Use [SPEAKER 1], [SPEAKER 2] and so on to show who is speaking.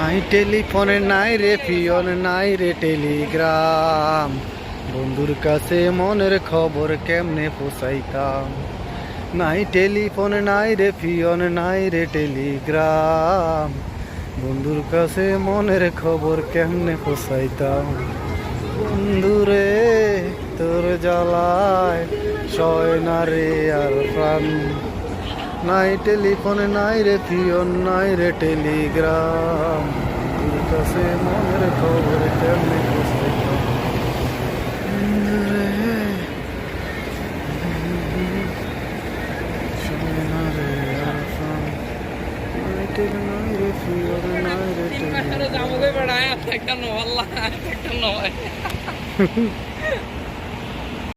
[SPEAKER 1] নাই টেলিফোনে নাই রে পিয়ন নাই রে টেলিগ্রাম, বন্ধুর কাছে মনের খবর কেমনে পৌঁছাইতাম। নাই টেলিফোন নাই রে পিয়ন নাই রে টেলিগ্রাম, বন্ধুর কাছে মনের খবর কেমনে পৌঁছাইতাম। বন্ধুরে তোর জ্বালায় সয় না রে আর প্রাণ, নাই টেলিফোন নাই রে পিয়ন নাই রে টেলিগ্রাম, তোর কাছে মনের খবর কেমনে পৌঁছাইতাম। বন্ধুরে সয় না রে আর প্রাণ, নাই টেলি নাই রে পিয়ন নাই রে টেলিগ্রাম।